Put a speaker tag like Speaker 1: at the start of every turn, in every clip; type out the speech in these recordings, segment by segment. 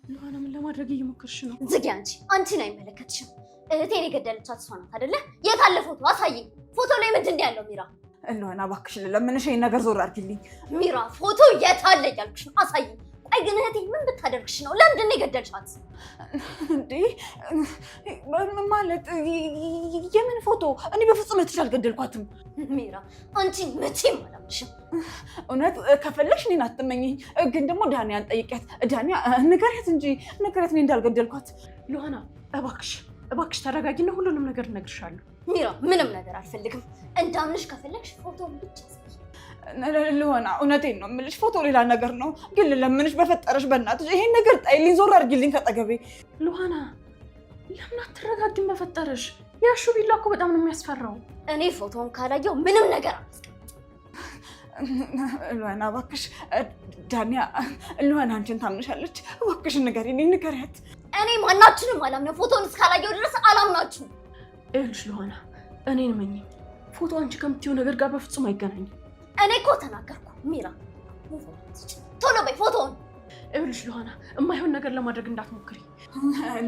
Speaker 1: ሉሃና ምን ለማድረግ እየሞከርሽ ነው?
Speaker 2: ዝጊ አንቺን አይመለከትሽም። እህቴን የገደለቻት እሷ ናት አይደለ? የት አለ ፎቶ? አሳይኝ። ፎቶ ላይ ምንድን ነው ያለው? ሚራ
Speaker 1: ሉሃና እባክሽ ለምንሽ ይሄን ነገር ዞር አድርጊልኝ።
Speaker 2: ሚራ ፎቶ የት አለ እያልኩሽ ነው። አሳይኝ። አይ ግን እህቴ ምን ብታደርግሽ ነው? ለምንድን ነው የገደልሻት?
Speaker 1: እንዴ ማለት የምን ፎቶ? እኔ በፍጹም እህትሽ አልገደልኳትም።
Speaker 2: ሚራ አንቺ መቼም አላምንሽም።
Speaker 1: እውነት ከፈለግሽ እኔን አትመኝኝ፣ ግን ደግሞ ዳንያን ጠይቂያት። ዳንያ ንገሪያት እንጂ ንገሪያት እኔ እንዳልገደልኳት። ሉሃና እባክሽ ተረጋጊና ሁሉንም ነገር እነግርሻለሁ።
Speaker 2: ሚራ ምንም ነገር አልፈልግም። እንዳምንሽ ከፈለግሽ ፎቶውን ብቻ
Speaker 1: ሉሃና እውነቴን ነው የምልሽ፣ ፎቶ ሌላ ነገር ነው። ግን ለምንሽ በፈጠረሽ በእናትሽ ይሄን ነገር ጣይልኝ፣ ዞር አድርጊልኝ ከጠገቤ። ሉሃና ለምን አትረጋጊም? በፈጠረሽ ያሹ ቢላ እኮ በጣም ነው የሚያስፈራው።
Speaker 2: እኔ ፎቶውን ካላየው ምንም ነገር አላስቀምጥም።
Speaker 1: ሉሃና እባክሽ ዳንያ፣ ሉሃና አንቺን ታምንሻለች። እባክሽ ንገሪያት።
Speaker 2: እኔ ማናችንም አላምነው። ፎቶውን እስካላየው ድረስ አላምናችሁም።
Speaker 1: ይኸውልሽ ሉሃና እኔን መኝ፣ ፎቶ አንቺ ከምትይው ነገር ጋር በፍጹም አይገናኝም።
Speaker 2: እኔ እኮ ተናገርኩ። ሚራ ቶሎ በይ ፎቶውን።
Speaker 1: ይኸውልሽ ሉሃና የማይሆን ነገር ለማድረግ እንዳትሞክሪ።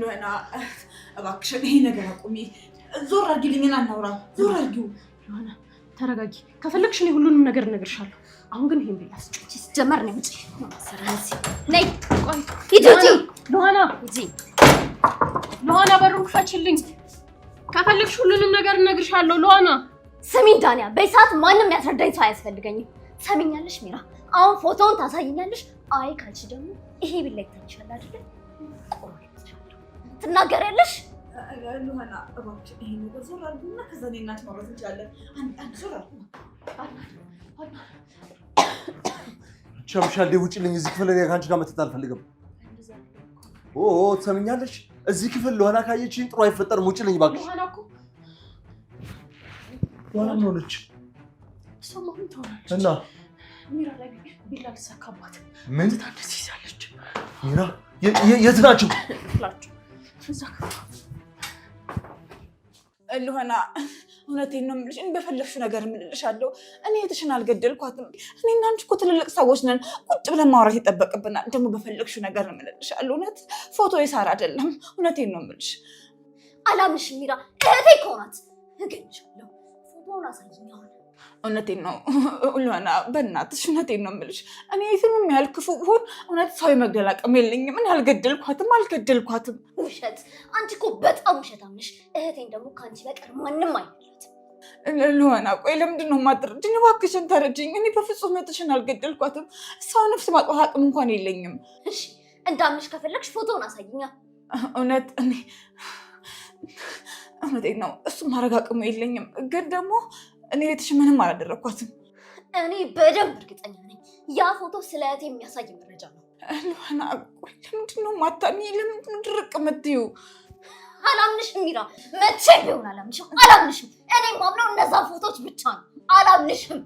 Speaker 1: ሉሃና እባክሽ ይሄ ነገር አቁሚ፣ ዞር አድርጊልኝና እናውራ። ዞር አድርጊው። ሉሃና ተረጋጊ። ከፈለግሽ እኔ ሁሉንም ነገር እነግርሻለሁ። አሁን ግን ይሄን ብያስ
Speaker 2: ጀመር ነው እንጂ ነይ
Speaker 1: ቆይ
Speaker 2: ሂጂ
Speaker 1: ሉሃና
Speaker 2: ሂጂ።
Speaker 1: ሉሃና በሩን ክፈችልኝ። ከፈለግሽ ሁሉንም ነገር እነግርሻለሁ። ሉሃና
Speaker 2: ስሚኝ ዳንያ፣ በሰዓት ማንም ያስረዳኝ ሰው አያስፈልገኝም። ሰሚኛለሽ ሚራ? አሁን ፎቶውን ታሳይኛለሽ። አይ ካልሽ ደግሞ ይሄ ቢላ ይታይሻል አይደል? ትናገሪያለሽ።
Speaker 1: ሉሃና እባክሽ ይሄ ነገር ዞር አድርጊና ከዛ እኔ እናት ማውራት እንችላለን። አንድ ዞር አድርጊ።
Speaker 3: ቻምሻል ውጪልኝ። እዚህ ክፍል ላይ ካንቺ ጋር መተት አልፈልግም። ትሰሚኛለሽ? እዚህ ክፍል ሉሃና ካየችኝ ጥሩ አይፈጠርም። ውጪልኝ እባክሽ።
Speaker 1: ሉሃና እኮ
Speaker 3: ሉሃና ምን ሆነች?
Speaker 1: ሰማሁን ተወራች
Speaker 3: እና
Speaker 1: ሚራ ላይ ቢላ ልሰካባት
Speaker 3: ምን
Speaker 1: ታደስ ይዛለች።
Speaker 3: ሚራ የት ናቸው?
Speaker 1: እዛ ሉሃና እውነቴን ነው የምልሽ። እኔ በፈለግሽው ነገር እምልልሻለሁ። እኔ እህትሽን አልገደልኳትም። እኔና አንቺ እኮ ትልልቅ ሰዎች ነን። ቁጭ ብለን ማውራት ይጠበቅብናል። ደግሞ በፈለግሽው ነገር እምልልሻለሁ። እውነት ፎቶ የሳራ አይደለም። እውነቴን ነው የምልሽ።
Speaker 2: አላምንሽም ሚራ። እህቴ እኮ ናት። እገኝሻለሁ። ፎቶውን አሳይኝ አሁን።
Speaker 1: እውነቴን ነው ሉሃና፣ በእናትሽ እውነቴን ነው የምልሽ። እኔ የትንም ያህል ክፉ ብሆን እውነት ሰው የመግደል አቅም የለኝም። እኔ አልገደልኳትም።
Speaker 2: ውሸት! አንቺ እኮ በጣም ውሸታም ነሽ። እህቴን ደግሞ ከአንቺ በቀር ማንም አይደላትም።
Speaker 1: ሉሃና ቆይ ለምንድን ነው የማትረጂኝ? እባክሽን ተረጂኝ። እኔ በፍጹም እህትሽን አልገደልኳትም። ሰው ነፍስ ማጥፋት አቅም እንኳን የለኝም።
Speaker 2: እሺ እንዳምንሽ ከፈለግሽ ፎቶውን አሳይኛ።
Speaker 1: እውነቴን ነው እሱም ማድረግ አቅሙ የለኝም። ግን ደግሞ እኔ እህትሽ ምንም አላደረኳትም።
Speaker 2: እኔ በደንብ እርግጠኛ ነኝ። ያ ፎቶ ስለ እህቴ የሚያሳይ መረጃ ነው።
Speaker 1: ሉሃና ቆይ ለምንድን ነው የማታምኚኝ? ለምንድን ነው ድርቅ የምትይው?
Speaker 2: አላምንሽም ሚራ፣ መቼም ቢሆን አላምንሽም። እኔ የማምነው እነዛ ፎቶች ብቻ ነው። አላምንሽም።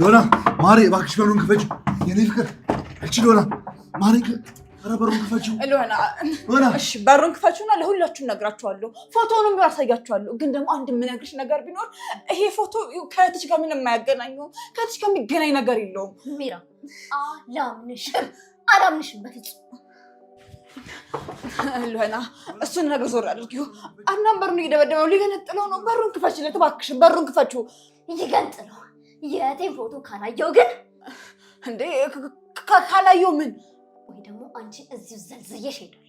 Speaker 3: ሉሃና ማሬ እባክሽ በሩን ክፈችው። የኔ ፍቅር እቺ ሉሃና ማሬ ኧረ በሩን ክፈችው።
Speaker 1: ሉሃና እሺ በሩን ክፈችውና ለሁላችሁም ነግራችኋለሁ። ፎቶውንም ያሳያችኋለሁ። ግን ደግሞ አንድ የምነግርሽ ነገር ቢኖር ይሄ ፎቶ ከእህትሽ ጋር ምንም የማያገናኘውም። ከእህትሽ ጋር የሚገናኝ ነገር የለውም።
Speaker 2: ሚራ አላምንሽም በፍጹም።
Speaker 1: ሉሃና እሱን ነገር ዞር አድርጊው። አናም በሩን እየደበደበው ሊገነጥለው ነው። በሩን ክፈችለት እባክሽን፣ በሩን ክፈችው።
Speaker 2: ይገንጥለው። የእህቴን ፎቶ ካላየው ግን
Speaker 1: እንዴ ካላየው ምን
Speaker 2: ወይ ደግሞ አንቺ እዚሁ ዘልዝዬሽ ሄዳለሁ።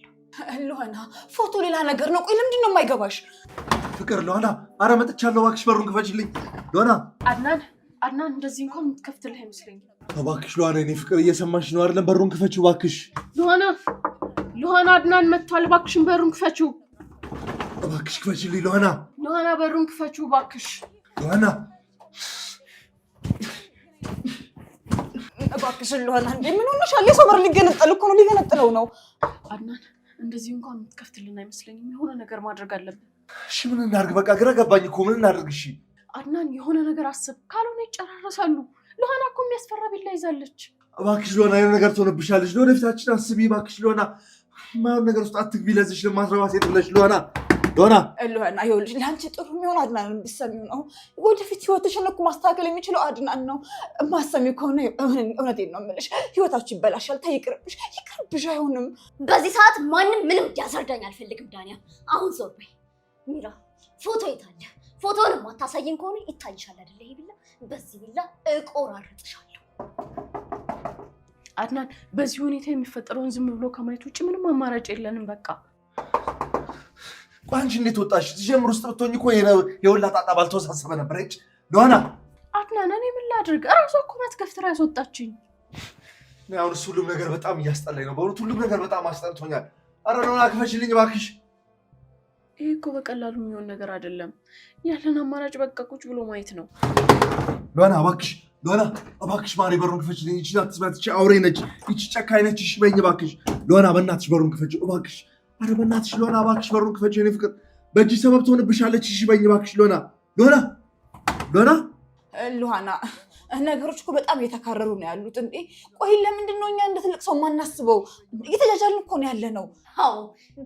Speaker 1: ሉሃና ፎቶ ሌላ ነገር ነው። ቆይ ለምንድን ነው የማይገባሽ?
Speaker 3: ፍቅር ሉሃና ኧረ መጥቻለሁ እባክሽ በሩን ክፈችልኝ። ሉሃና
Speaker 1: አድናን እንደዚህ እንኳን የምትከፍትልህ አይመስለኝም።
Speaker 3: እባክሽ ሉሃና የኔ ፍቅር እየሰማሽ ነው አይደለም? በሩን ክፈችው እባክሽ።
Speaker 1: ሉሃና አድናን መጥቷል። እባክሽን በሩን ክፈችው።
Speaker 3: እባክሽ ክፈችልኝ ሉሃና።
Speaker 1: በሩን ክፈችው እባክሽ።
Speaker 3: ሉሃና
Speaker 1: እባክሽን ሉሃና እንዴ ምን ሆነሻል? የሰው በር ሊገነጠል እኮ ነው። ሊገነጥለው ነው። አድናን እንደዚህ እንኳን የምትከፍትልን አይመስለኝም። የሆነ ነገር ማድረግ አለብን።
Speaker 3: እሺ ምን እናድርግ? በቃ ግራ ገባኝ እኮ ምን እናድርግ? እሺ
Speaker 1: አድናን የሆነ ነገር አስብ፣ ካልሆነ ይጨራረሳሉ። ሉሃና እኮ የሚያስፈራ ቢላ ይዛለች።
Speaker 3: እባክሽ ሉሃና የሆነ ነገር ትሆንብሻለች። ለወደፊታችን አስቢ እባክሽ ሉሃና። የማይሆን ነገር ውስጥ አትግቢ። ለዚች ለማትረባ ሴት ብለሽ ሉሃና ሎና
Speaker 1: ሉሃና ይኸውልሽ ለአንቺ ጥሩ የሚሆን አድናንን ብትሰሚው ነው። ወደፊት ህይወትሽን እኮ ማስተካከል የሚችለው አድናን ነው። ማሰሚው ከሆነ እውነቴን ነው የምልሽ ህይወታችሁ ይበላሻል። ተይ ይቅርብሽ አይሆንም።
Speaker 2: በዚህ ሰዓት ማንም ምንም ያስረዳኝ አልፈልግም። ዳንያ አሁን ዞር በይ። ሚራ ፎቶ የታለ? ፎቶውን ማታሳየን ከሆነ ይታይሻል አይደለ? ይሄ ቢላ በዚህ ቢላ እቆራርጥሻለሁ።
Speaker 4: አድናን በዚህ ሁኔታ የሚፈጠረውን ዝም ብሎ ከማየት ውጭ ምንም አማራጭ የለንም። በቃ
Speaker 3: ቋንጂ እንዴት ወጣሽ? ትጀምር ውስጥ ብትሆኝ እኮ የሁላ ጣጣ ባልተወሳሰበ ነበር። እጭ ሎና
Speaker 4: አድናን እኔ ምን ላድርግ? እራሷ እኮ ናት ገፍትራ ያስወጣችኝ።
Speaker 3: አሁን ሁሉም ነገር በጣም እያስጠላኝ ነው። በእውነት ሁሉም ነገር በጣም አስጠልቶኛል። ኧረ ሎና ክፈችልኝ እባክሽ።
Speaker 4: ይሄ እኮ በቀላሉ የሚሆን ነገር አይደለም። ያለን አማራጭ በቃ ቁጭ ብሎ ማየት ነው።
Speaker 3: ሎና እባክሽ፣ ሎና እባክሽ ማሪ በሩን ክፈችልኝ። ይቺ አትስማት፣ ይቺ አውሬ ነች፣ ይቺ ጨካኝ ነች። እሺ በይኝ እባክሽ ሎና፣ በእናትሽ በሩን ክፈች እባክሽ። ኧረ በእናትሽ ሎና እባክሽ በሩን ክፈች። የኔ ፍቅር በእጅ ሰበብ ትሆንብሻለች። እሺ በይኝ እባክሽ ሎና።
Speaker 1: ሉሃና ነገሮች እኮ በጣም እየተካረሩ ነው ያሉት። እንዴ ቆይ ለምንድን ነው እኛ እንደ ትልቅ ሰው ማናስበው? እየተጃጃልን እኮ ነው ያለ ነው።
Speaker 2: አዎ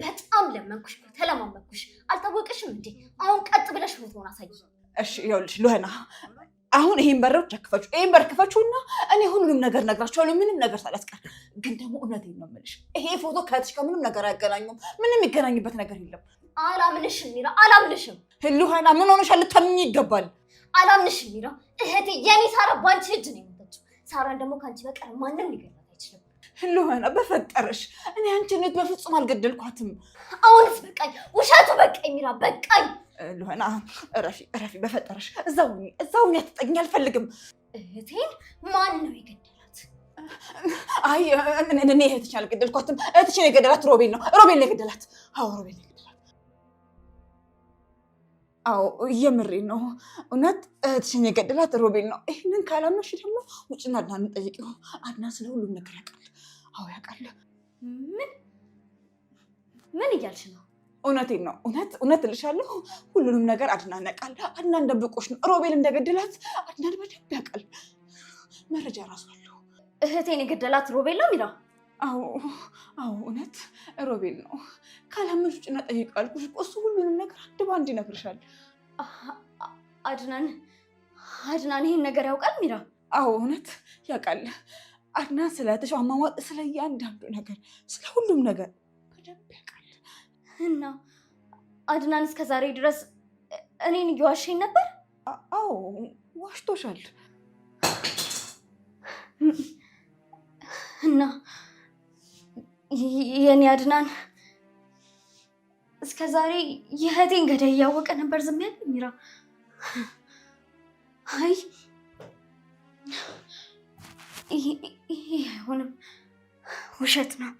Speaker 2: በጣም ለመንኩሽ፣ ተለማመንኩሽ። አልታወቀሽም እንዴ? አሁን ቀጥ ብለሽ ፎቶውን አሳይ።
Speaker 1: እሺ ይኸውልሽ ሉሃና አሁን ይሄን በሮች አክፈቹ፣ ይሄን በር ክፈቹና እኔ ሁሉንም ነገር ነግራቸዋለሁ፣ ምንም ነገር ሳላስቀር። ግን ደግሞ እውነቴን ነው የምልሽ ይሄ ፎቶ ከእህትሽ ከምንም ነገር አያገናኙም። ምንም የሚገናኝበት ነገር የለም።
Speaker 2: አላምንሽም ሚራ፣ አላምንሽም።
Speaker 1: ሉሃና ምን ሆነሻል? ልታምኚ ይገባል።
Speaker 2: አላምንሽም ሚራ። እህቴ የኔ ሳራ ባንቺ እጅ ነው የሞተችው። ሳራን ደግሞ ከአንቺ በቀር ማንም ሊገላት አይችልም።
Speaker 1: ሉሃና በፈጠረሽ እኔ አንቺን በፍጹም አልገደልኳትም።
Speaker 2: አሁንስ በቃኝ፣ ውሸቱ በቃኝ ሚራ፣ በቃኝ።
Speaker 1: ሉሃና እረፊ በፈጠረሽ። እዛው አትጠጊኝ፣ አልፈልግም።
Speaker 2: እህቴን ማን ነው የገደላት?
Speaker 1: አይ እኔ እህትሽን አልገደልኳትም። እህትሽን የገደላት ሮቤል ነው የገደላት። አዎ ሮቤል ነው የገደላት። አዎ የምሬን ነው። እውነት እህትሽን የገደላት ሮቤል ነው። ይህንን ካላመንሽ ደግሞ ውጭና አድናንን ጠይቂው። አድናን ስለ ሁሉም ነገር ያውቃል። አዎ ያውቃል።
Speaker 2: ምን እያልሽ ነው?
Speaker 1: እውነቴን ነው። እውነት እልሻለሁ። ሁሉንም ነገር አድናን ያውቃል። አድናን ደብቆሽ ነው ሮቤል እንደገደላት አድናን በደንብ ያውቃል። መረጃ ራሱ አለው።
Speaker 2: እህቴን የገደላት ሮቤል ነው ሚራ?
Speaker 1: አዎ እውነት ሮቤል ነው። ካላመንሽ ውጭና ጠይቂው አልኩሽ። እሱ ሁሉንም ነገር አንድ በአንድ ይነግርሻል።
Speaker 2: አድናን ይሄን ነገር ያውቃል ሚራ?
Speaker 1: አዎ እውነት ያውቃል። አድናን ስለ እህትሽ አሟሟት፣ ስለ እያንዳንዱ ነገር፣ ስለ ሁሉም ነገር በደንብ ያውቃል።
Speaker 2: እና አድናን እስከ ዛሬ ድረስ እኔን እየዋሸኝ ነበር?
Speaker 1: አዎ ዋሽቶሻል።
Speaker 2: እና የኔ አድናን እስከ ዛሬ የእህቴን ገዳይ እያወቀ ነበር ዝም ያለ ሚራ? አይ ይሄ አይሆንም፣ ውሸት ነው።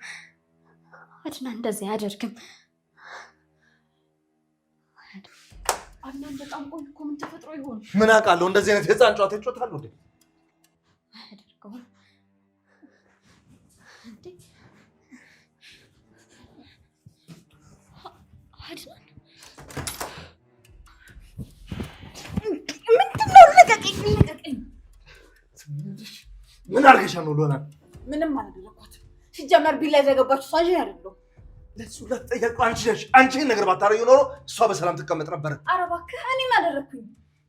Speaker 2: አድናን እንደዚህ አያደርግም።
Speaker 4: አድናን በጣም ቆይ እኮ ምን ተፈጥሮ ይሆን?
Speaker 3: ምን አውቃለሁ። እንደዚህ አይነት የህፃን ጨዋታ ይጫወታሉ እንዴ?
Speaker 2: አያደርገውም እንዴ? አድናን ምንድነው? ልቀቀኝ!
Speaker 3: ምን አድርገሻል ነው ሎና?
Speaker 1: ምንም አላደረኳትም። ሲጀመር ቢላ የዘገባችሁ እሷ እንጂ አይደለሁም።
Speaker 3: ለሱ ለተጠየቀው አንቺ ነሽ። አንቺ ይሄን ነገር ባታረጊው ኖሮ እሷ በሰላም ትቀመጥ ነበር።
Speaker 1: ኧረ እባክህ እኔ ምን አደረኩኝ?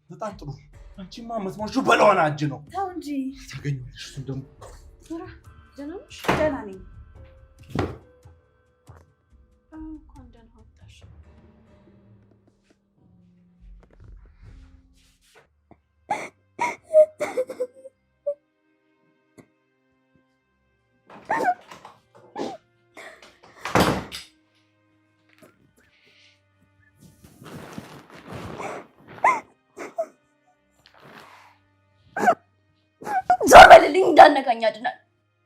Speaker 3: በጣም ጥሩ። አንቺማ የምትሞሺው በለዋና እጅ ነው።
Speaker 1: ተው እንጂ
Speaker 3: ታገኘዋለሽ። እሱን ደግሞ
Speaker 1: ደህና ነሽ? ደህና ነኝ።
Speaker 4: እንኳን ደህና ወጣሽ።
Speaker 2: ዞር በልልኝ፣ እንዳነካኝ አድናን።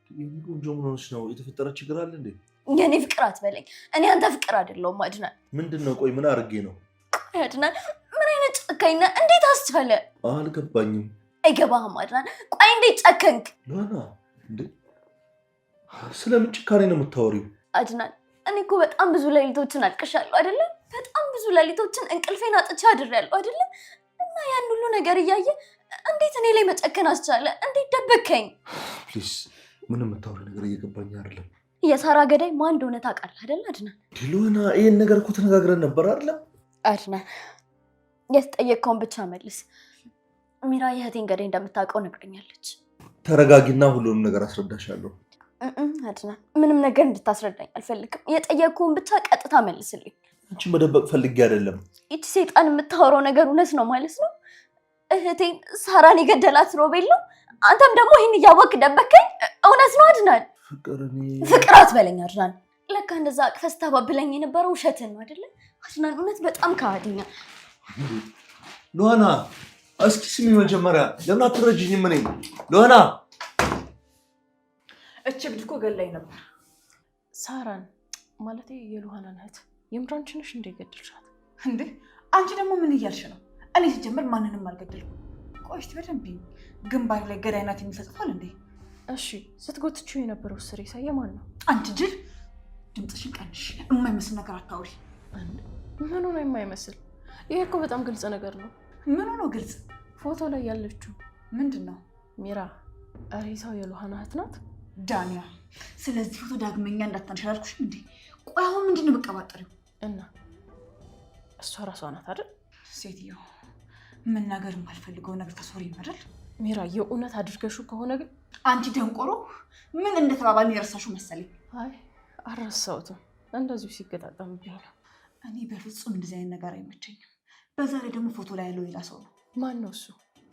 Speaker 3: የኔ ቆንጆ ምን ሆነሽ ነው? የተፈጠረ ችግር አለ እንዴ?
Speaker 2: የኔ ፍቅር አትበለኝ። እኔ አንተ ፍቅር አይደለሁም አድናን።
Speaker 3: ምንድን ነው? ቆይ ምን አድርጌ ነው?
Speaker 2: ቆይ አድናን ምን አይነት ጨካኝ ነህ? እንዴት አስቻለ?
Speaker 3: አልገባኝም።
Speaker 2: አይገባህም አድናን። ቆይ እንዴት ጨከንክ?
Speaker 3: ሎና እንዴ ስለምን ጭካኔ ነው የምታወሪው?
Speaker 2: አድናን እኔ እኮ በጣም ብዙ ሌሊቶችን አልቅሻለሁ አይደለ? በጣም ብዙ ሌሊቶችን እንቅልፌን አጥቼ አድሬያለሁ አይደለ? እና ያን ሁሉ ነገር እያየ እንዴት እኔ ላይ መጨከን አስቻለ? እንዴት ደበከኝ?
Speaker 3: ፕሊዝ ምንም የምታወሪው ነገር እየገባኝ አይደለም።
Speaker 2: የሳራ ገዳይ ማን እንደሆነ ታውቃለህ አይደል አድናን?
Speaker 3: ሎና ይሄን ነገር እኮ ተነጋግረን ነበር አይደል?
Speaker 2: አድናን የተጠየቀውን ብቻ መልስ። ሚራ የእህቴን ገዳይ እንደምታውቀው ነግረኛለች።
Speaker 3: ተረጋጊና ሁሉንም ነገር አስረዳሻለሁ።
Speaker 2: አድናን ምንም ነገር እንድታስረዳኝ አልፈልግም። የጠየቀውን ብቻ ቀጥታ መልስልኝ።
Speaker 3: አንቺ መደበቅ ፈልጌ አይደለም።
Speaker 2: ይቺ ሰይጣን የምታወራው ነገር እውነት ነው ማለት ነው? እህቴን ሳራን የገደላት ሮቤል ነው? አንተም ደግሞ ይህን እያወቅ ደበከኝ? እውነት ነው አድናን? ፍቅር አትበለኝ አድናን። ለካ እንደዛ አቅፈህ ስታባብለኝ የነበረው ውሸትን ነው አይደለ? አድናን እውነት በጣም ከሃዲኛ።
Speaker 3: ሎና እስኪ ስሚ መጀመሪያ ለምን አትረጂኝም? እኔ ሎና
Speaker 1: እቺ ብድኮ እኮ ገላኝ ነበር።
Speaker 4: ሳራን ማለት የሉሃናን እህት የምራንቺ ነሽ እንደ ገደልሻት
Speaker 1: እንዴ? አንቺ ደግሞ ምን እያልሽ ነው? እኔ ሲጀምር ማንንም አልገደልኩም። ቆይ እስቲ በደንብ ግንባር ላይ ገዳይ ናት የሚል ተጽፏል እንዴ?
Speaker 4: እሺ ስትጎትቺው የነበረው ስሬ ሳየ ማን ነው?
Speaker 1: አንቺ ጅል ድምፅሽን ቀንሽ። የማይመስል ነገር አታውሪ።
Speaker 4: ምን ሆነ የማይመስል? ይሄ እኮ በጣም ግልጽ ነገር ነው።
Speaker 1: ምን ሆነ ግልጽ?
Speaker 4: ፎቶ ላይ ያለችው
Speaker 1: ምንድን ነው?
Speaker 4: ሚራ ሬሳው የሉሃና እህት ናት።
Speaker 1: ዳንያ ስለዚህ ፎቶ ዳግመኛ እንዳታነሺ አላልኩሽም እንዴ? ቆይ አሁን ምንድን ነው የምትቀባጠሪው?
Speaker 4: እና እሷ ራሷ ናት አይደል?
Speaker 1: ሴትዮ መናገር የማልፈልገው ነገር ተሶሪ አይደል?
Speaker 4: ሚራ የእውነት አድርገሽው ከሆነ ግን
Speaker 1: አንቺ ደንቆሮ ምን እንደተባባልን የረሳሽው መሰለኝ።
Speaker 4: አይ አልረሳሁትም፣ እንደዚሁ ሲገጣጠምብኝ ነው።
Speaker 1: እኔ በፍጹም እንደዚህ አይነት ነገር አይመቸኝም። በዛ ላይ ደግሞ ፎቶ ላይ ያለው ሌላ ሰው ነው።
Speaker 4: ማን ነው እሱ?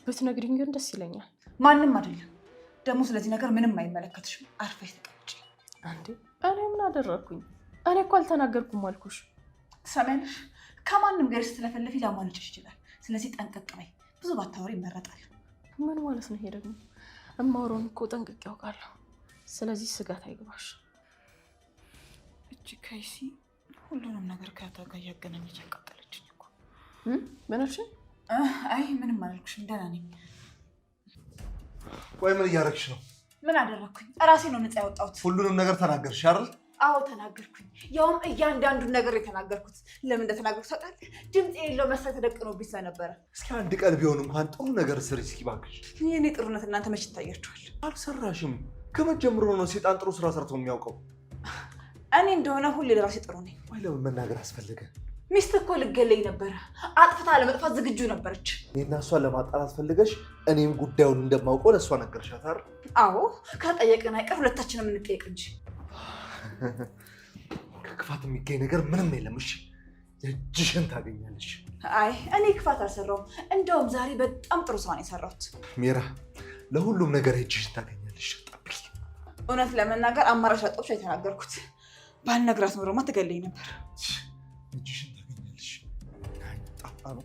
Speaker 4: ብትነግሪኝ ግን ደስ ይለኛል።
Speaker 1: ማንም አይደለም። ደግሞ ስለዚህ ነገር ምንም አይመለከትሽም። አርፈሽ ተቀመጪ።
Speaker 4: አንዴ እኔ ምን አደረኩኝ? እኔ እኮ አልተናገርኩም አልኩሽ።
Speaker 1: ትሰሚያለሽ? ከማንም ጋር ስትለፈልፊ ሊያሟልጭሽ ይችላል። ስለዚህ ጠንቀቅ በይ። ብዙ ባታወሪ ይመረጣል።
Speaker 4: ምን ማለት ነው ይሄ ደግሞ? እማወራውን እኮ ጠንቅቄ ያውቃለሁ። ስለዚህ ስጋት አይግባሽ።
Speaker 1: እቺ ከይሲ ሁሉንም ነገር ከያታ ጋር እያገናኘች ያቃጠለችኝ እኮ።
Speaker 4: ምን አልሽኝ?
Speaker 1: አይ ምንም አላልኩሽም፣ ደህና ነኝ።
Speaker 3: ቆይ ምን እያደረግሽ ነው?
Speaker 1: ምን አደረግኩኝ? እራሴ ነው ነፃ ያወጣሁት።
Speaker 3: ሁሉንም ነገር ተናገርሽ አይደል?
Speaker 1: አዎ ተናገርኩኝ። ያውም እያንዳንዱን ነገር የተናገርኩት ለምን እንደተናገርኩት ታውቃለህ? ድምፅ የሌለው መሳይ ተደቅኖብኝ ስለነበረ።
Speaker 3: እስኪ አንድ ቀን ቢሆን እንኳን ጥሩ ነገር ስሪ እስኪ እባክሽ።
Speaker 1: የእኔ ጥሩነት እናንተ መች ይታያችኋል?
Speaker 3: አልሰራሽም። ከመጀመሩ ነው ሴጣን ጥሩ ስራ ሰርቶ የሚያውቀው።
Speaker 1: እኔ እንደሆነ ሁሌ ለራሴ ጥሩ ነኝ።
Speaker 3: ወይ ለምን መናገር አስፈለገ?
Speaker 1: ሚስት እኮ ልገለኝ ነበረ። አጥፍታ ለመጥፋት ዝግጁ ነበረች።
Speaker 3: እኔና እሷን ለማጣላት ፈልገሽ እኔም ጉዳዩን እንደማውቀው ለእሷ ነገርሻት አይደል?
Speaker 1: አዎ ከጠየቅን አይቀር ሁለታችንም እንጠየቅ እንጂ።
Speaker 3: ከክፋት የሚገኝ ነገር ምንም የለም። እሺ የእጅሽን ታገኛለሽ።
Speaker 1: አይ እኔ ክፋት አልሰራሁም። እንደውም ዛሬ በጣም ጥሩ ስራ ነው የሰራሁት።
Speaker 3: ሜራ ለሁሉም ነገር የእጅሽን ታገኛለሽ። ጠብቂ።
Speaker 1: እውነት ለመናገር አማራጭ አጣሁሽ የተናገርኩት። ባልነግራት ኖሮማ ትገለኝ ነበር።
Speaker 3: እጅሽን ታገኛለሽ። ጣጣ ነው።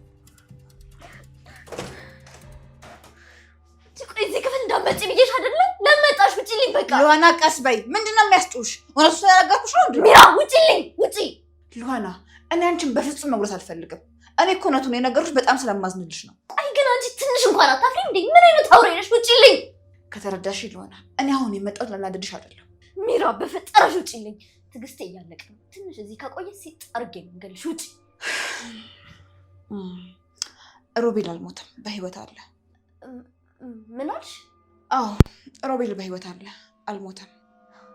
Speaker 2: እዚህ ክፍል እንዳትመጪ ብዬሽ አይደለ? ለመጣሽ ውጪልኝ በቃ።
Speaker 1: ሉሃና ቀስ በይ። ምንድነው የሚያስጡሽ? እውነቱ ስለነገርኩሽ ነው እንዴ?
Speaker 2: ሚራ ውጪልኝ፣ ውጪ።
Speaker 1: ሉሃና እኔ አንቺን በፍጹም መጉዳት አልፈልግም። እኔ እኮ እውነቱን የነገርኩሽ በጣም ስለማዝንልሽ ነው።
Speaker 2: አይ ግን አንቺ ትንሽ እንኳን አታፍሪም እንዴ? ምን አይነት አውሬ ነሽ? ውጪልኝ።
Speaker 1: ከተረዳሽ ሉሃና እኔ አሁን የመጣሁት ለናደድሽ አይደለም።
Speaker 2: ሚራ በፈጠረሽ ውጪልኝ። ትዕግስቴ እያለቀ ነው። ትንሽ እዚህ ከቆየ ሲጠርግ መንገልሽ ውጪ።
Speaker 1: ሮቤል አልሞተም፣ በህይወት አለ።
Speaker 2: ምን አልሽ?
Speaker 1: አዎ ሮቤል በህይወት አለ፣ አልሞተም።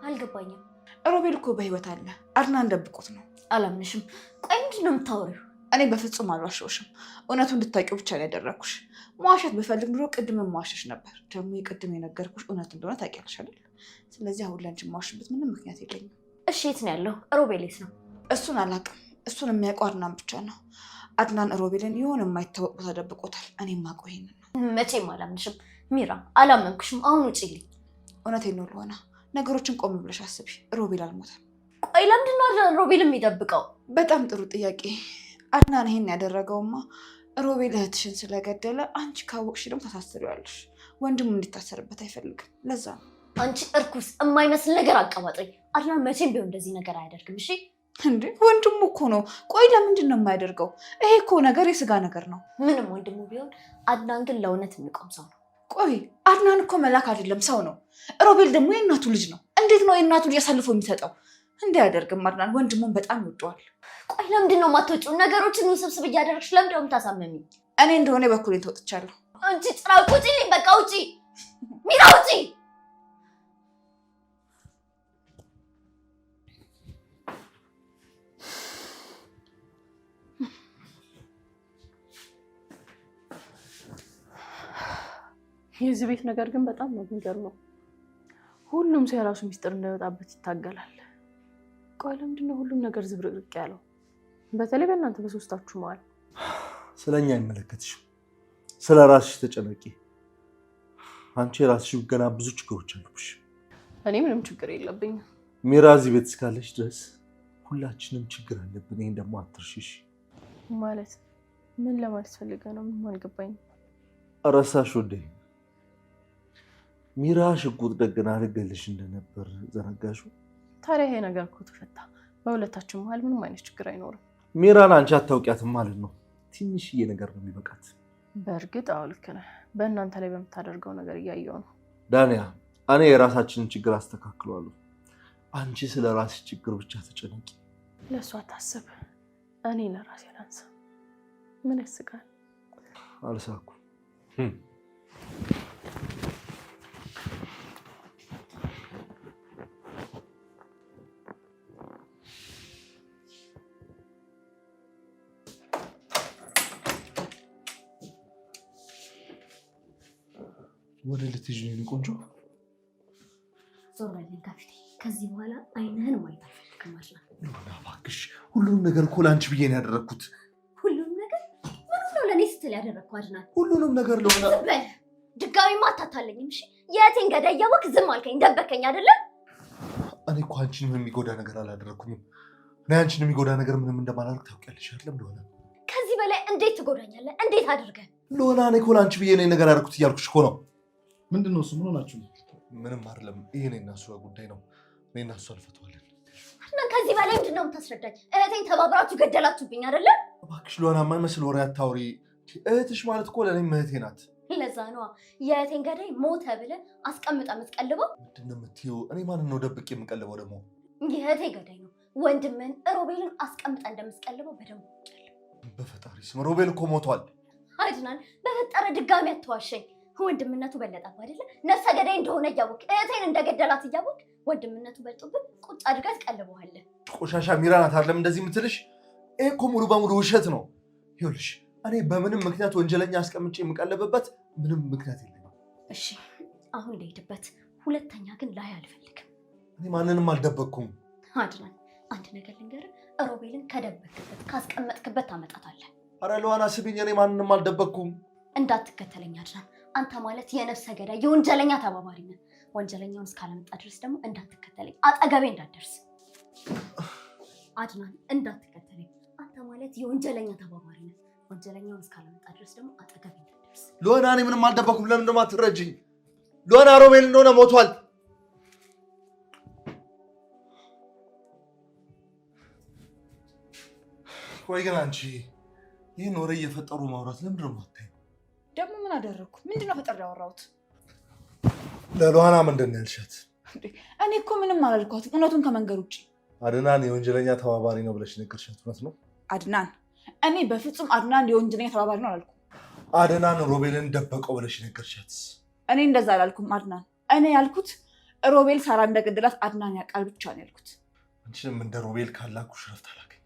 Speaker 2: አልገባኝም።
Speaker 1: ሮቤል እኮ በህይወት አለ። አድናን ደብቆት ነው።
Speaker 2: አላምንሽም። ቆይ ምንድን ነው የምታወሪው?
Speaker 1: እኔ በፍጹም አልዋሸሁሽም። እውነቱን እንድታውቂው ብቻ ነው ያደረኩሽ። መዋሸት ብፈልግ ኑሮ ቅድም መዋሸሽ ነበር። ደግሞ የቅድም የነገርኩሽ እውነት እንደሆነ ታውቂያለሽ አይደል? ስለዚህ አሁን ላንቺ መዋሽበት ምንም ምክንያት የለኝም።
Speaker 2: እሺ የት ነው ያለው? ሮቤል የት ነው?
Speaker 1: እሱን አላውቅም። እሱን የሚያውቀው አድናን ብቻ ነው። አድናን ሮቤልን የሆነ የማይታወቅ ቦታ ደብቆታል። እኔ የማውቀው ይሄንን ነው።
Speaker 2: መቼም አላምንሽም ሚራ፣ አላመንኩሽም። አሁን ውጪልኝ።
Speaker 1: እውነቴን ነው ሉሃና፣ ነገሮችን ቆም ብለሽ አስቢ። ሮቤል አልሞተም።
Speaker 2: ቆይ ለምንድን ነው አድናን ሮቤል የሚጠብቀው?
Speaker 1: በጣም ጥሩ ጥያቄ። አድናን ይሄን ያደረገውማ ሮቤል እህትሽን ስለገደለ አንቺ ካወቅሽ ደግሞ ታሳስሪዋለሽ። ወንድሙ እንዲታሰርበት አይፈልግም። ለዛ ነው።
Speaker 2: አንቺ እርኩስ የማይመስል ነገር አቀባጥሪ። አድናን መቼም ቢሆን እንደዚህ ነገር አያደርግም። እሺ
Speaker 1: እንዴ ወንድሙ እኮ ነው። ቆይ ለምንድን ነው የማያደርገው? ይሄ እኮ ነገር የስጋ ነገር ነው።
Speaker 2: ምንም ወንድሙ ቢሆን አድናን ግን ለእውነት የሚቆም ሰው ነው።
Speaker 1: ቆይ አድናን እኮ መላክ አይደለም ሰው ነው። ሮቤል ደግሞ የእናቱ ልጅ ነው። እንዴት ነው የእናቱ ልጅ አሳልፎ የሚሰጠው? እንዲህ አያደርግም። አድናን ወንድሙን በጣም ይወደዋል።
Speaker 2: ቆይ ለምንድን ነው የማትወጪው? ነገሮችን ውስብስብ እያደረግሽ ለምንድን ነው የምታሳመሚ?
Speaker 1: እኔ እንደሆነ በኩሌን ተወጥቻለሁ።
Speaker 2: አንቺ ጭራቅ ውጪልኝ፣ በቃ ውጪ ሚራ፣ ውጪ።
Speaker 4: የዚህ ቤት ነገር ግን በጣም ነው የሚገርመው። ሁሉም ሰው የራሱ ሚስጥር እንዳይወጣበት ይታገላል። ቆይ ለምንድን ነው ሁሉም ነገር ዝብርቅርቅ ያለው? በተለይ በእናንተ በሶስታችሁ መሀል።
Speaker 3: ስለኛ አይመለከትሽም። ስለ ራስሽ ተጨነቂ። አንቺ የራስሽ ገና ብዙ ችግሮች አሉብሽ።
Speaker 4: እኔ ምንም ችግር የለብኝም።
Speaker 3: ሚራ እዚህ ቤት እስካለች ድረስ ሁላችንም ችግር አለብን። ይሄን ደግሞ አትርሺሽ።
Speaker 4: ማለት ምን ለማለት ፈልገህ ነው? ምንም አልገባኝም።
Speaker 3: እረሳሽ ወዴ? ሚራ ሽጉጥ ደግና ልገልሽ እንደነበር ዘነጋሽው?
Speaker 4: ታዲያ ይሄ ነገር እኮ ተፈታ። በሁለታችን መሀል ምንም አይነት ችግር አይኖርም።
Speaker 3: ሚራን አንቺ አታውቂያትም ማለት ነው። ትንሽዬ ነገር ነው የሚበቃት።
Speaker 4: በእርግጥ አዎ ልክ ነህ። በእናንተ ላይ በምታደርገው ነገር እያየው ነው።
Speaker 3: ዳንያ፣ እኔ የራሳችንን ችግር አስተካክለዋለሁ። አንቺ ስለ ራስሽ ችግር ብቻ ተጨነቂ።
Speaker 4: ለእሷ አታስብ። እኔ ለራሴ ላንሳ። ምን ያስቃል?
Speaker 3: አልሳኩም። ወደ ልትሄጂ ነው ቆንጆ?
Speaker 2: ዞር በለን ከፊቴ። ከዚህ በኋላ አይንህን ማየት አልፈልግም።
Speaker 3: ሎና እባክሽ፣ ሁሉንም ነገር እኮ ለአንቺ ብዬ ነው ያደረግኩት።
Speaker 2: ሁሉንም ነገር? ምኑን ነው ለእኔ ስትል ያደረግኩት አድናን?
Speaker 3: ሁሉንም ነገር ሎና።
Speaker 2: ዝም በል። ድጋሚማ አታታለኝም። እሺ የእቴን ገዳይ እያወቅህ ዝም አልከኝ፣ ደበከኝ አይደለም?
Speaker 3: እኔ እኮ አንቺን የሚጎዳ ነገር አላደረግኩኝም። እኔ አንቺን የሚጎዳ ነገር ምንም እንደማላደርግ ታውቂያለሽ አይደለም ሎና?
Speaker 2: ከዚህ በላይ እንዴት ትጎዳኛለህ? እንዴት አድርገህ?
Speaker 3: ሎና እኔ እኮ ለአንቺ ብዬ ነው ነገር ያደረግኩት እያልኩሽ እኮ ነው።
Speaker 5: ምንድን ነው እሱ? ምን ሆናችሁ?
Speaker 3: ምንም አይደለም። ይሄ እኔና እሱ ጉዳይ ነው። እኔና እሱ አልፈተዋለን።
Speaker 2: አድናን ከዚህ በላይ ምንድን ነው የምታስረዳኝ? እህቴን ተባብራችሁ ገደላችሁብኝ አይደለ?
Speaker 3: እባክሽ ሎና፣ የማይመስል ወሬ አታውሪ። እህትሽ ማለት እኮ ለእኔም እህቴ ናት።
Speaker 2: ለዛ ነዋ የእህቴን ገዳይ ሞተ ብለህ አስቀምጠህ የምትቀልበው።
Speaker 3: ምንድን ነው የምትይው? እኔ ማንን ነው ደብቄ የምቀልበው? ደግሞ
Speaker 2: የእህቴ ገዳይ ነው ወንድምን ሮቤልን አስቀምጠህ እንደምትቀልበው በደንብ
Speaker 3: በፈጣሪ ስም ሮቤል እኮ ሞቷል።
Speaker 2: አድናን በፈጠረ ድጋሚ አትዋሸኝ። ወንድምነቱ በለጠብህ አይደለ? ነፍሰ ገዳይ እንደሆነ እያወቅ እህቴን እንደገደላት እያወቅ ወንድምነቱ በልጦብህ ቁጭ አድርገህ ትቀልበዋለህ።
Speaker 3: ቆሻሻ ሚራ ናት አይደለም እንደዚህ የምትልሽ? ይሄ እኮ ሙሉ በሙሉ ውሸት ነው። ይኸውልሽ እኔ በምንም ምክንያት ወንጀለኛ አስቀምጬ የምቀልብበት ምንም ምክንያት የለኝም።
Speaker 2: እሺ አሁን ልሄድበት፣ ሁለተኛ ግን ላይ አልፈልግም።
Speaker 3: እኔ ማንንም አልደበቅኩም።
Speaker 2: አድናን አንድ ነገር ልንገርህ፣ ሮቤልን ከደበቅበት ካስቀመጥክበት ታመጣታለህ።
Speaker 3: አረ ለዋና ስቢኝ፣ እኔ ማንንም አልደበቅኩም።
Speaker 2: እንዳትከተለኝ አድናን። አንተ ማለት የነፍሰ ገዳይ የወንጀለኛ ተባባሪ ነህ። ወንጀለኛውን እስካለመጣ ድረስ ደግሞ እንዳትከተለኝ፣ አጠገቤ እንዳትደርስ። አድናን እንዳትከተለኝ። አንተ ማለት የወንጀለኛ ተባባሪ ነህ። ወንጀለኛውን እስካለመጣ ድረስ ደግሞ አጠገቤ እንዳትደርስ።
Speaker 3: ሎና እኔ ምንም አልደበኩም። ለምን እንደማ አትረጂኝ? ሎና ሮቤል እንደሆነ ሞቷል። ቆይ ግን አንቺ ይህን ወሬ እየፈጠሩ ማውራት ለምንድን ነው የማታይው?
Speaker 1: ደግሞ ምን አደረግኩ? ምንድን ነው ፈጠር ያወራሁት?
Speaker 3: ለሎሃና ምንድን ነው ያልሻት?
Speaker 1: እኔ እኮ ምንም አላልኳትም፣ እውነቱን ከመንገድ ውጭ።
Speaker 3: አድናን የወንጀለኛ ተባባሪ ነው ብለሽ ነገርሻት? እውነት ነው?
Speaker 1: አድናን እኔ በፍጹም አድናን የወንጀለኛ ተባባሪ ነው አላልኩም።
Speaker 3: አድናን ሮቤልን ደበቀው ብለሽ ነገርሻት?
Speaker 1: እኔ እንደዛ አላልኩም አድናን። እኔ ያልኩት ሮቤል ሳራ እንደገደላት አድናን ያውቃል ብቻ ነው ያልኩት።
Speaker 3: አንቺንም እንደ ሮቤል ካላኩሽ ረፍት አላገኝ።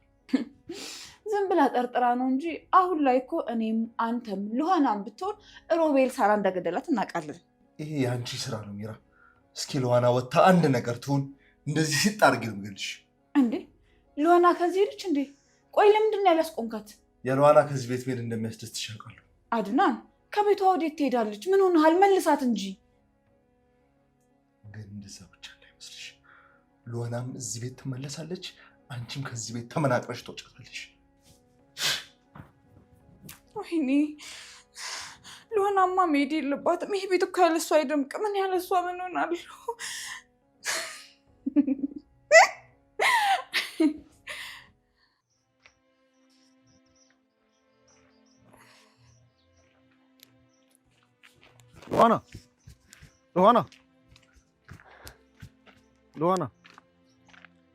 Speaker 1: ዝም ብላ ጠርጥራ ነው እንጂ አሁን ላይ እኮ እኔም አንተም ሎሃናም ብትሆን ሮቤል ሳራ እንደገደላት እናውቃለን።
Speaker 3: ይሄ የአንቺ ስራ ነው ሚራ። እስኪ ሎሃና ወጥታ አንድ ነገር ትሁን፣ እንደዚህ ሲጥ አድርጌ ነው የምገልሽ።
Speaker 1: እንዴ ሎሃና ከዚህ ሄደች እንዴ? ቆይ ለምንድን ነው ያላስቆምካት?
Speaker 3: የሎሃና ከዚህ ቤት መሄድ እንደሚያስደስትሽ አውቃለሁ።
Speaker 1: አድናን ከቤቷ ወዴት ትሄዳለች? ምን ሆነሃል? መልሳት እንጂ።
Speaker 3: ግን እንደዛ ብቻ እንዳይመስልሽ፣ ሎሃናም እዚህ ቤት ትመለሳለች፣ አንቺም ከዚህ ቤት ተመናቅረሽ ትወጫለሽ።
Speaker 1: ወይኔ ሎሃናማ መሄድ የለባትም። ይሄ ቤት እኮ ያለሷ አይደምቅም። ምን ያለሷ ምን ሆናለሁ?
Speaker 5: ሎሃና ሎሃና ሎሃና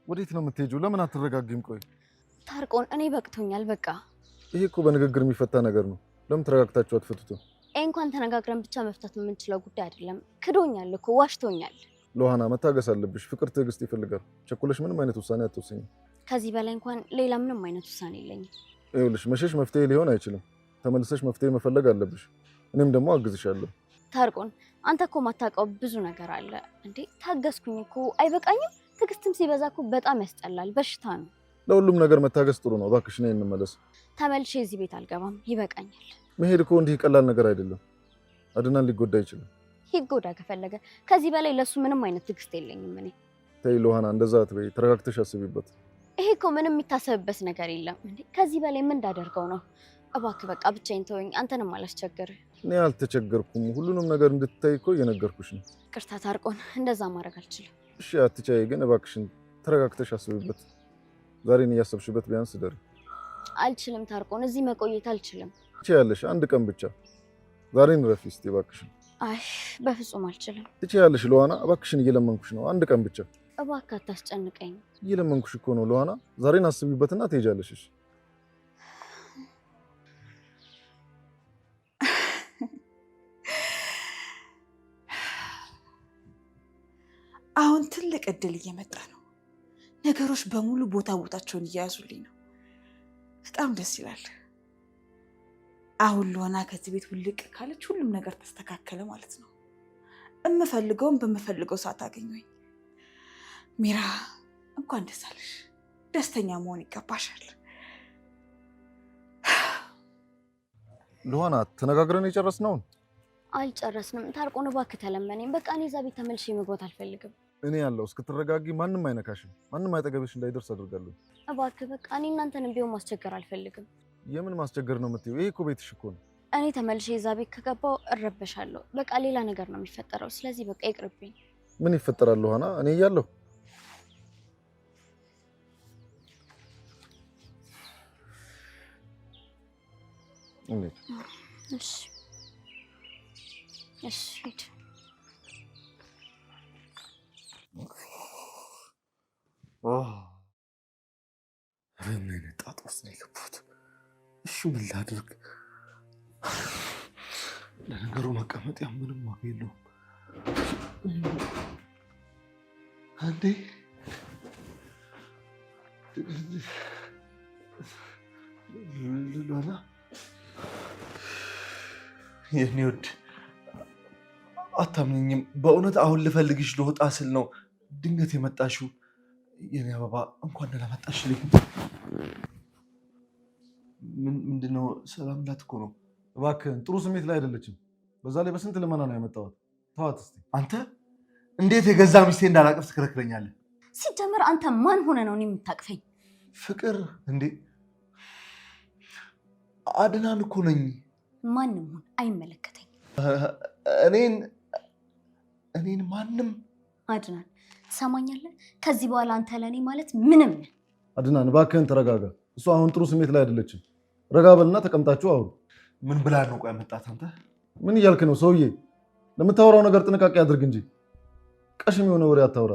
Speaker 5: ወዴት ነው የምትሄጂው? ለምን አትረጋጊም? ቆይ
Speaker 2: ታርቆን፣ እኔ በቅቶኛል በቃ።
Speaker 5: ይሄ እኮ በንግግር የሚፈታ ነገር ነው። ለምን ተረጋግታችሁ አትፈቱትም?
Speaker 2: እንኳን ተነጋግረን ብቻ መፍታት የምንችለው ጉዳይ አይደለም። ክዶኛል እኮ ዋሽቶኛል።
Speaker 5: ሎሃና መታገስ አለብሽ። ፍቅር ትዕግስት ይፈልጋል። ቸኩለሽ ምንም አይነት ውሳኔ አትወስኝ።
Speaker 2: ከዚህ በላይ እንኳን ሌላ ምንም አይነት ውሳኔ የለኝም።
Speaker 5: ይኸውልሽ መሸሽ መፍትሄ ሊሆን አይችልም። ተመልሰሽ መፍትሄ መፈለግ አለብሽ። እኔም ደግሞ አግዝሻለሁ።
Speaker 2: ታርቆን አንተ እኮ ማታውቀው ብዙ ነገር አለ እንዴ። ታገስኩኝ እኮ አይበቃኝም? ትዕግስትም ሲበዛ እኮ በጣም ያስጠላል፣ በሽታ ነው።
Speaker 5: ለሁሉም ነገር መታገስ ጥሩ ነው። እባክሽ ነይ እንመለስ።
Speaker 2: ተመልሼ እዚህ ቤት አልገባም፣ ይበቃኛል።
Speaker 5: መሄድ እኮ እንዲህ ቀላል ነገር አይደለም። አድናን ሊጎዳ ይችላል።
Speaker 2: ይጎዳ ከፈለገ ከዚህ በላይ ለሱ ምንም አይነት ትዕግስት የለኝም እኔ።
Speaker 5: ተይ ሎሃና እንደዛ አትበይ፣ ተረጋግተሽ አስቢበት።
Speaker 2: ይሄ እኮ ምንም የሚታሰብበት ነገር የለም እንዴ። ከዚህ በላይ ምን እንዳደርገው ነው? እባክህ በቃ ብቻዬን ተወኝ፣ አንተንም አላስቸግርህ።
Speaker 5: እኔ አልተቸገርኩም። ሁሉንም ነገር እንድትታይ እኮ እየነገርኩሽ ነው።
Speaker 2: ቅርታ ታርቆን፣ እንደዛ ማድረግ አልችልም።
Speaker 5: እሺ አትቻይ፣ ግን እባክሽን ተረጋግተሽ አስቢበት። ዛሬን እያሰብሽበት ቢያንስ ደር።
Speaker 2: አልችልም ታርቆን፣ እዚህ መቆየት አልችልም።
Speaker 5: ትችያለሽ፣ አንድ ቀን ብቻ ዛሬን ረፊ እስቲ እባክሽን።
Speaker 2: አይ በፍጹም አልችልም።
Speaker 5: ትችያለሽ ሎሃና፣ እባክሽን እየለመንኩሽ ነው። አንድ ቀን ብቻ
Speaker 2: እባክህ አታስጨንቀኝ።
Speaker 5: እየለመንኩሽ እኮ ነው ሎሃና። ዛሬን አስቢበትና ትሄጃለሽ። እሺ
Speaker 1: አሁን ትልቅ እድል እየመጣ ነው። ነገሮች በሙሉ ቦታቸውን እየያዙልኝ ነው። በጣም ደስ ይላል። አሁን ሎሃና ከዚህ ቤት ውልቅ ካለች ሁሉም ነገር ተስተካከለ ማለት ነው። እምፈልገውን በምፈልገው ሰዓት አገኘኝ። ሚራ እንኳን ደስ አለሽ። ደስተኛ መሆን ይገባሻል።
Speaker 5: ሎሃና ተነጋግረን የጨረስነውን?
Speaker 2: አልጨረስንም ታርቆን፣ እባክህ ተለመነኝ። በቃ እኔ እዛ ቤት ተመልሼ መግባት አልፈልግም።
Speaker 5: እኔ ያለው እስክትረጋጊ ማንም አይነካሽም። ማንም አይጠገብሽ እንዳይደርስ አድርጋለሁ።
Speaker 2: እባክህ በቃ እኔ እናንተንም ቢሆን ማስቸገር አልፈልግም።
Speaker 5: የምን ማስቸገር ነው የምትይው? ይሄ እኮ ቤትሽ እኮ ነው።
Speaker 2: እኔ ተመልሼ እዛ ቤት ከገባው እረበሻለሁ። በቃ ሌላ ነገር ነው የሚፈጠረው። ስለዚህ በቃ ይቅርብኝ።
Speaker 5: ምን ይፈጠራል ሎሃና? እኔ እያለሁ
Speaker 2: እሺ እሺ ሂድ።
Speaker 3: ምን ጣጣ ውስጥ ነው የገባሁት? እሺ ምን ላድርግ? ለነገሩ መቀመጥ ያ ምንም ዋጋ የለውም። አንዴ ሎሃና የኔ ውድ አታምኝም። በእውነት አሁን ልፈልግሽ ልወጣ ስል ነው ድንገት የመጣሽው። የኔ አበባ እንኳን ደህና መጣሽልኝ። ምንድነው? ሰላም ላት እኮ ነው።
Speaker 5: እባክህን ጥሩ ስሜት ላይ አይደለችም። በዛ ላይ በስንት ልመና ነው ያመጣኋት። ተዋት እስኪ።
Speaker 3: አንተ እንዴት የገዛ ሚስቴ እንዳላቀፍ ትከለክለኛለህ?
Speaker 2: ሲጀመር አንተ ማን ሆነ ነው እኔ የምታቅፈኝ?
Speaker 3: ፍቅር እንዴ? አድናን እኮ ነኝ።
Speaker 2: ማንም ሁን አይመለከተኝ።
Speaker 3: እኔን ማንም
Speaker 2: አድናን ትሰማኛለህ? ከዚህ በኋላ አንተ ለእኔ ማለት ምንም ነህ።
Speaker 5: አድናን እባክህን ተረጋጋ። እሷ አሁን ጥሩ ስሜት ላይ አይደለችም። ረጋ በልና ተቀምጣችሁ አውሩ።
Speaker 3: ምን ብላ ነው ቆይ መጣት? አንተ
Speaker 5: ምን እያልክ ነው ሰውዬ? ለምታወራው ነገር ጥንቃቄ አድርግ እንጂ ቀሽም የሆነ ወሬ አታውራ።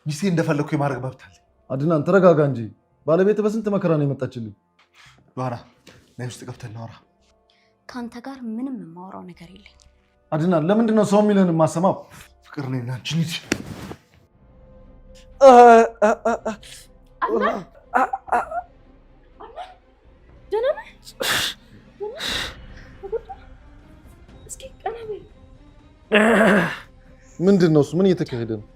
Speaker 3: ሚስቴ እንደፈለግኩ የማድረግ መብት አለ።
Speaker 5: አድናን ተረጋጋ እንጂ ባለቤት በስንት መከራ ነው የመጣችልኝ።
Speaker 3: ሎሃና ነይ ውስጥ ገብተን እናውራ።
Speaker 2: ከአንተ ጋር ምንም የማወራው ነገር የለኝ።
Speaker 5: አድናን ለምንድን ነው ሰው የሚልህን የማሰማው?
Speaker 3: ፍቅር ነኝ እና አንቺ ነሽ።
Speaker 5: ምንድን ነው እሱ? ምን እየተካሄደ ነው?